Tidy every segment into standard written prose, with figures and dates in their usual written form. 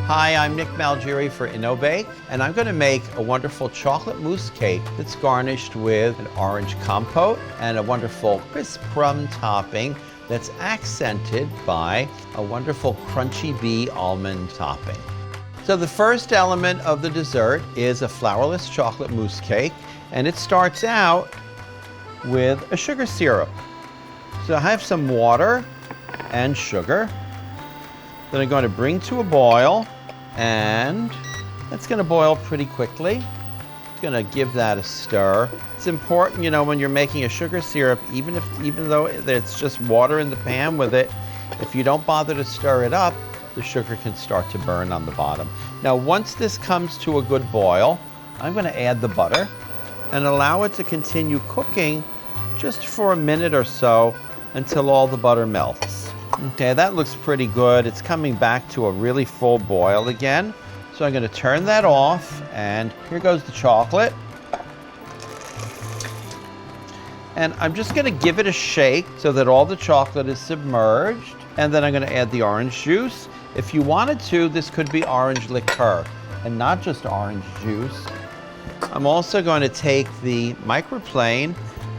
Hi, I'm Nick Malgeri for InnoBake, and I'm going to make a wonderful chocolate mousse cake that's garnished with an orange compote and a wonderful crisp crumb topping that's accented by a wonderful crunchy bee almond topping. So the first element of the dessert is a flourless chocolate mousse cake, and it starts out with a sugar syrup. So I have some water and sugar that I'm going to bring to a boil, and that's going to boil pretty quickly. Going to give that a stir. It's important, you know, when you're making a sugar syrup, even though it's just water in the pan with it, if you don't bother to stir it up, the sugar can start to burn on the bottom. Now, once this comes to a good boil, I'm going to add the butter and allow it to continue cooking just for a minute or so until all the butter melts. Okay, that looks pretty good. It's coming back to a really full boil again. So I'm going to turn that off, and here goes the chocolate. And I'm just going to give it a shake so that all the chocolate is submerged. And then I'm going to add the orange juice. If you wanted to, this could be orange liqueur and not just orange juice. I'm also going to take the microplane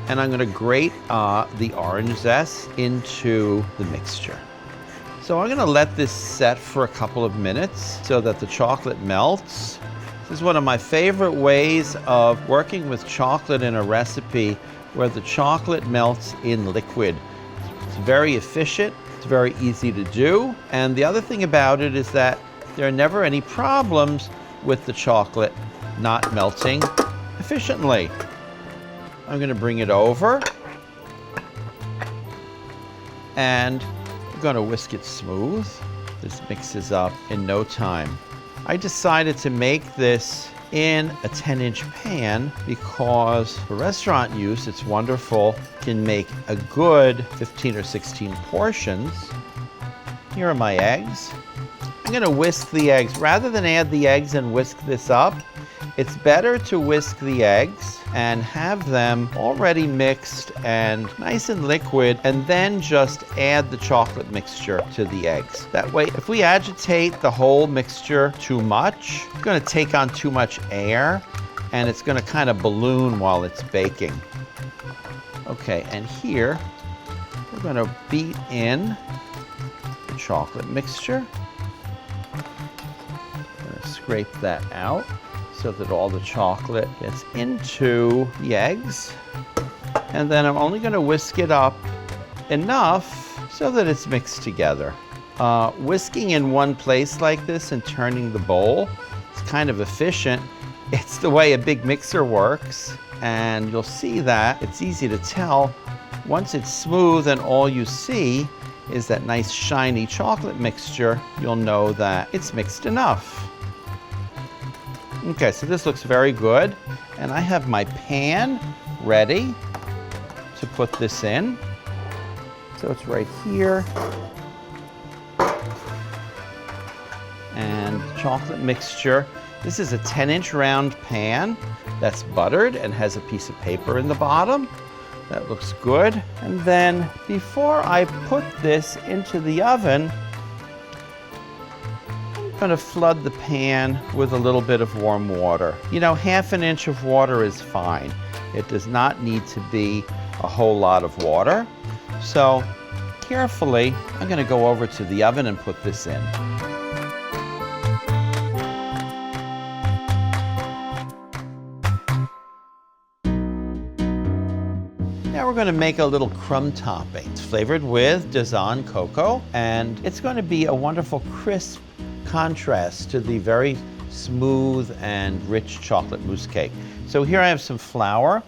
and I'm going to grate the orange zest into the mixture. So I'm going to let this set for a couple of minutes so that the chocolate melts. This is one of my favorite ways of working with chocolate in a recipe where the chocolate melts in liquid. It's very efficient, it's very easy to do, and the other thing about it is that there are never any problems with the chocolate not melting efficiently. I'm going to bring it over and I'm going to whisk it smooth. This mixes up in no time. I decided to make this in a 10-inch pan because for restaurant use, it's wonderful. Can make a good 15 or 16 portions. Here are my eggs. I'm going to whisk the eggs. Rather than add the eggs and whisk this up, it's better to whisk the eggs and have them already mixed and nice and liquid, and then just add the chocolate mixture to the eggs. That way, if we agitate the whole mixture too much, it's going to take on too much air, and it's going to kind of balloon while it's baking. Okay, and here, we're going to beat in the chocolate mixture. I'm going to scrape that out so that all the chocolate gets into the eggs. And then I'm only going to whisk it up enough so that it's mixed together. Whisking in one place like this and turning the bowl is kind of efficient. It's the way a big mixer works, and you'll see that it's easy to tell. Once it's smooth and all you see is that nice shiny chocolate mixture, you'll know that it's mixed enough. Okay, so this looks very good, and I have my pan ready to put this in. So it's right here. And chocolate mixture. This is a 10-inch round pan that's buttered and has a piece of paper in the bottom. That looks good. And then before I put this into the oven, I'm going to flood the pan with a little bit of warm water. You know, ½ an inch of water is fine. It does not need to be a whole lot of water. So carefully, I'm going to go over to the oven and put this in. Now we're going to make a little crumb topping. It's flavored with Dazan cocoa, and it's going to be a wonderful crisp contrast to the very smooth and rich chocolate mousse cake. So here I have some flour,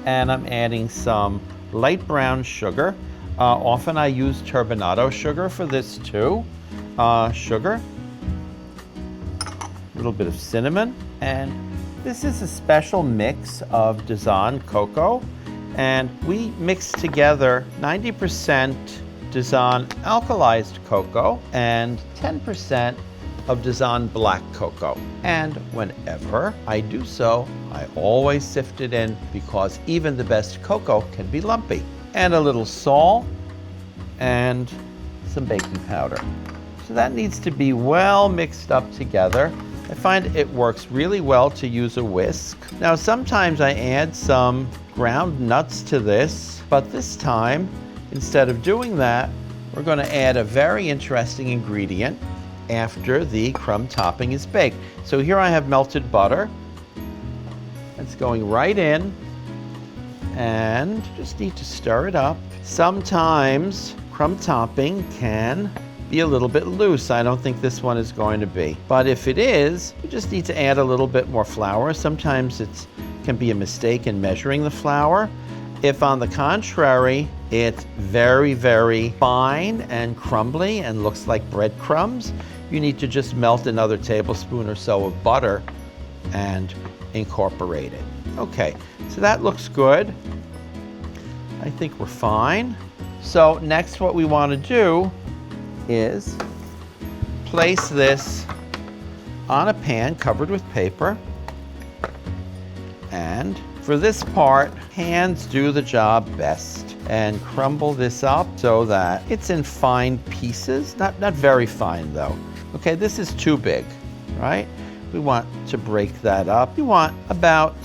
and I'm adding some light brown sugar. Often I use turbinado sugar for this too. Sugar, a little bit of cinnamon, and this is a special mix of Dazan cocoa, and we mix together 90% Dazan alkalized cocoa and 10% of Dazan black cocoa. And whenever I do so, I always sift it in because even the best cocoa can be lumpy. And a little salt and some baking powder. So that needs to be well mixed up together. I find it works really well to use a whisk. Now sometimes I add some ground nuts to this, but this time, instead of doing that, we're going to add a very interesting ingredient after the crumb topping is baked. So here I have melted butter. It's going right in, and just need to stir it up. Sometimes crumb topping can be a little bit loose. I don't think this one is going to be. But if it is, you just need to add a little bit more flour. Sometimes it can be a mistake in measuring the flour. If on the contrary, it's very, very fine and crumbly and looks like breadcrumbs, you need to just melt another tablespoon or so of butter and incorporate it. Okay, so that looks good. I think we're fine. So next what we want to do is place this on a pan covered with paper. And for this part, hands do the job best. And crumble this up so that it's in fine pieces, not very fine though. Okay, this is too big, right? We want to break that up. You want about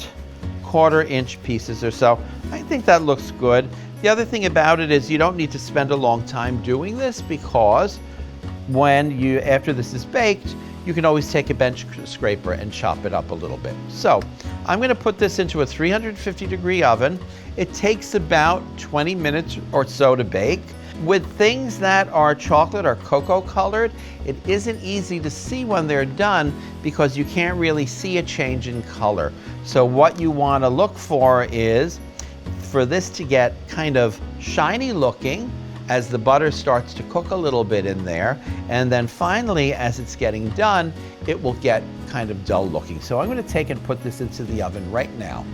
1/4 inch pieces or so. I think that looks good. The other thing about it is you don't need to spend a long time doing this, because after this is baked, you can always take a bench scraper and chop it up a little bit. So I'm going to put this into a 350-degree oven. It takes about 20 minutes or so to bake. With things that are chocolate or cocoa colored, it isn't easy to see when they're done because you can't really see a change in color. So what you want to look for is for this to get kind of shiny looking as the butter starts to cook a little bit in there. And then finally, as it's getting done, it will get kind of dull looking. So I'm going to take and put this into the oven right now.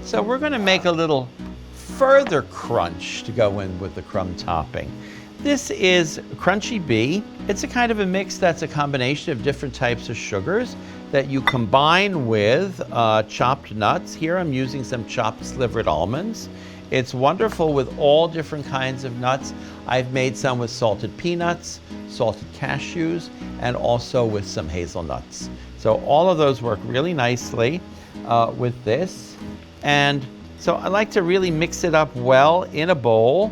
So we're going to make a little further crunch to go in with the crumb topping. This is Crunchy Bee. It's a kind of a mix that's a combination of different types of sugars that you combine with chopped nuts. Here I'm using some chopped slivered almonds. It's wonderful with all different kinds of nuts. I've made some with salted peanuts, salted cashews, and also with some hazelnuts. So all of those work really nicely with this. And so I like to really mix it up well in a bowl.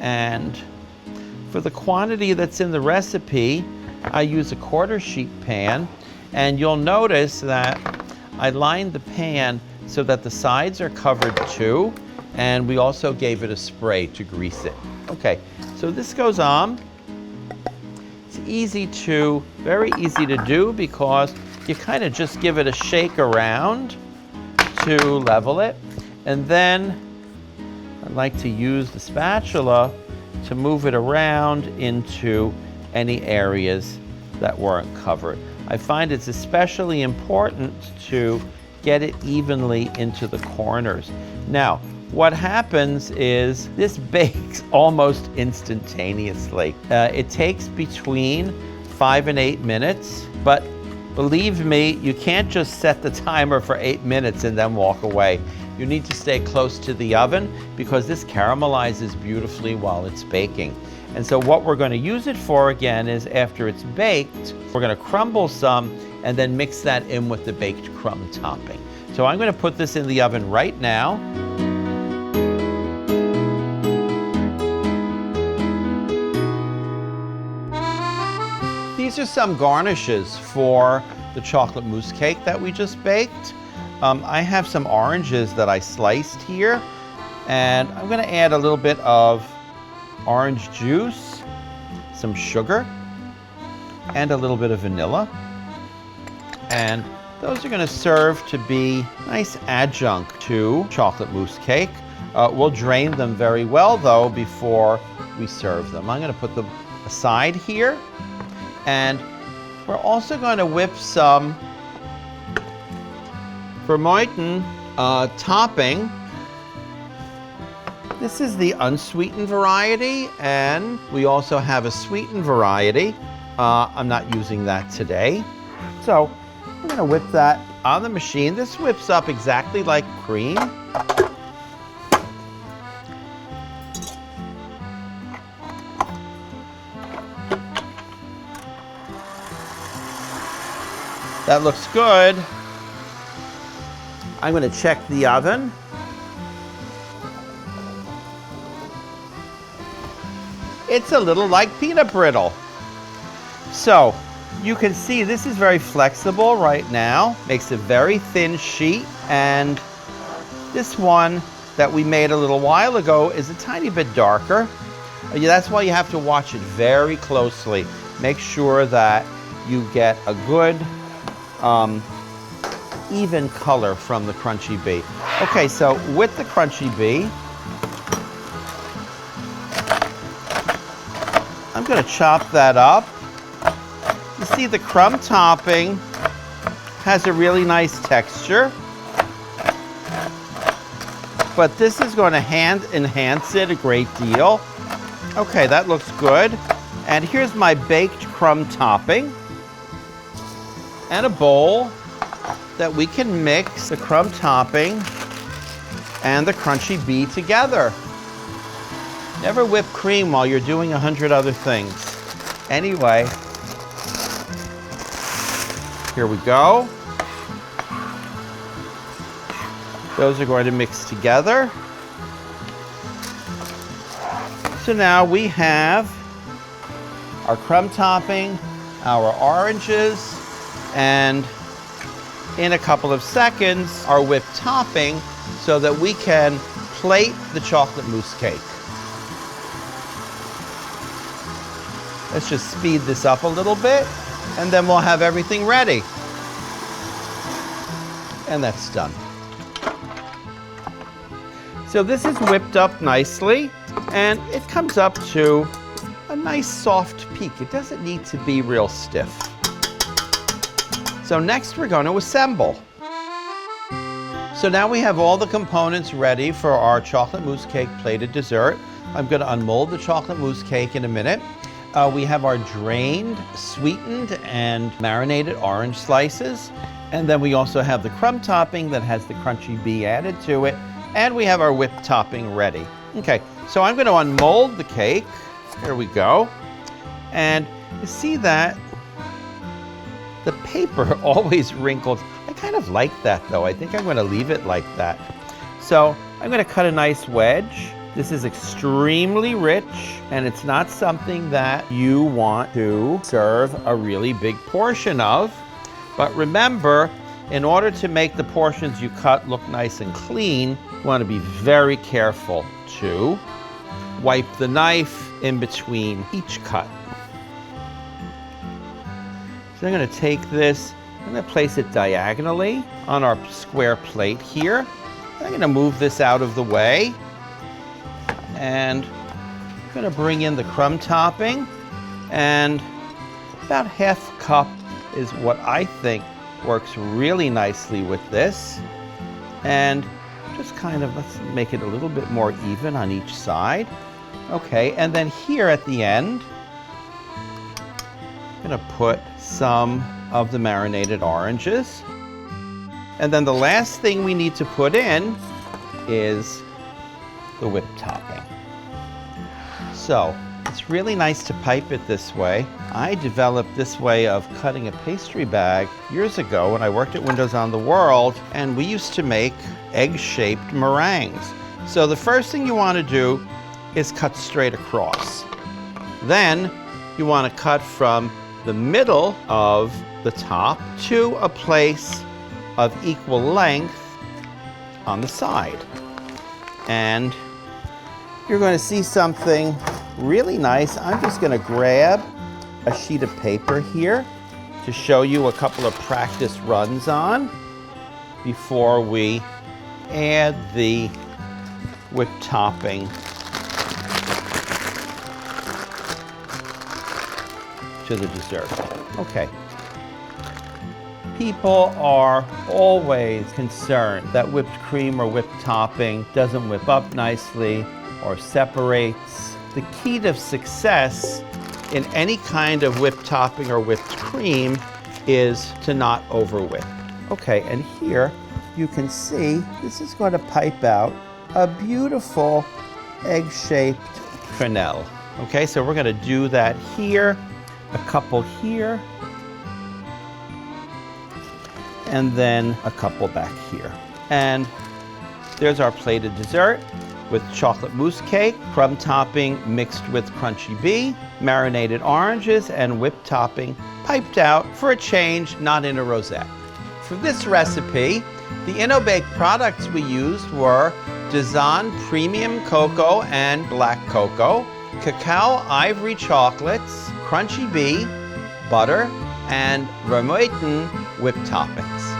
And for the quantity that's in the recipe, I use a 1/4 sheet pan. And you'll notice that I lined the pan so that the sides are covered too. And we also gave it a spray to grease it. Okay, so this goes on. It's very easy to do because you kind of just give it a shake around to level it. And then I like to use the spatula to move it around into any areas that weren't covered. I find it's especially important to get it evenly into the corners. Now, what happens is this bakes almost instantaneously. It takes between 5 and 8 minutes, but believe me, you can't just set the timer for 8 minutes and then walk away. You need to stay close to the oven because this caramelizes beautifully while it's baking. And so what we're going to use it for again is after it's baked, we're going to crumble some and then mix that in with the baked crumb topping. So I'm going to put this in the oven right now. These are some garnishes for the chocolate mousse cake that we just baked. I have some oranges that I sliced here, and I'm going to add a little bit of orange juice, some sugar, and a little bit of vanilla. And those are going to serve to be nice adjunct to chocolate mousse cake. We'll drain them very well though before we serve them. I'm going to put them aside here. And we're also going to whip some vermouthon topping. This is the unsweetened variety, and we also have a sweetened variety. I'm not using that today. So we're going to whip that on the machine. This whips up exactly like cream. That looks good. I'm going to check the oven. It's a little like peanut brittle. So you can see this is very flexible right now. Makes a very thin sheet. And this one that we made a little while ago is a tiny bit darker. That's why you have to watch it very closely. Make sure that you get a good even color from the crunchy bee. Okay, so with the crunchy bee, I'm going to chop that up. You see the crumb topping has a really nice texture, but this is going to enhance it a great deal. Okay, that looks good. And here's my baked crumb topping and a bowl that we can mix the crumb topping and the crunchy bee together. Never whip cream while you're doing 100 other things. Anyway, here we go. Those are going to mix together. So now we have our crumb topping, our oranges, and in a couple of seconds, our whipped topping so that we can plate the chocolate mousse cake. Let's just speed this up a little bit, and then we'll have everything ready. And that's done. So this is whipped up nicely, and it comes up to a nice soft peak. It doesn't need to be real stiff. So next we're going to assemble. So now we have all the components ready for our chocolate mousse cake plated dessert. I'm going to unmold the chocolate mousse cake in a minute. We have our drained, sweetened, and marinated orange slices. And then we also have the crumb topping that has the crunchy bee added to it. And we have our whipped topping ready. Okay, so I'm going to unmold the cake. Here we go. And you see that the paper always wrinkled. I kind of like that though. I think I'm going to leave it like that. So I'm going to cut a nice wedge. This is extremely rich, and it's not something that you want to serve a really big portion of. But remember, in order to make the portions you cut look nice and clean, you want to be very careful to wipe the knife in between each cut. So I'm going to take this, I'm going to place it diagonally on our square plate here. I'm going to move this out of the way. And I'm going to bring in the crumb topping. And about half cup is what I think works really nicely with this. And just kind of, let's make it a little bit more even on each side. Okay, and then here at the end, I'm going to put some of the marinated oranges. And then the last thing we need to put in is the whipped topping. So it's really nice to pipe it this way. I developed this way of cutting a pastry bag years ago when I worked at Windows on the World, and we used to make egg-shaped meringues. So the first thing you want to do is cut straight across. Then you want to cut from the middle of the top to a place of equal length on the side. And you're going to see something really nice. I'm just going to grab a sheet of paper here to show you a couple of practice runs on before we add the whipped topping to the dessert. Okay. People are always concerned that whipped cream or whipped topping doesn't whip up nicely or separates. The key to success in any kind of whipped topping or whipped cream is to not over whip. Okay, and here you can see this is going to pipe out a beautiful egg-shaped quenelle. Okay, so we're going to do that here, a couple here, and then a couple back here. And there's our plated dessert with chocolate mousse cake, crumb topping mixed with crunchy bee, marinated oranges, and whipped topping piped out for a change, not in a rosette. For this recipe, the InnoBake products we used were Dazan Premium Cocoa and Black Cocoa, Cacao Ivory Chocolates, Crunchy Bee, butter, and Remoeten whipped toppings.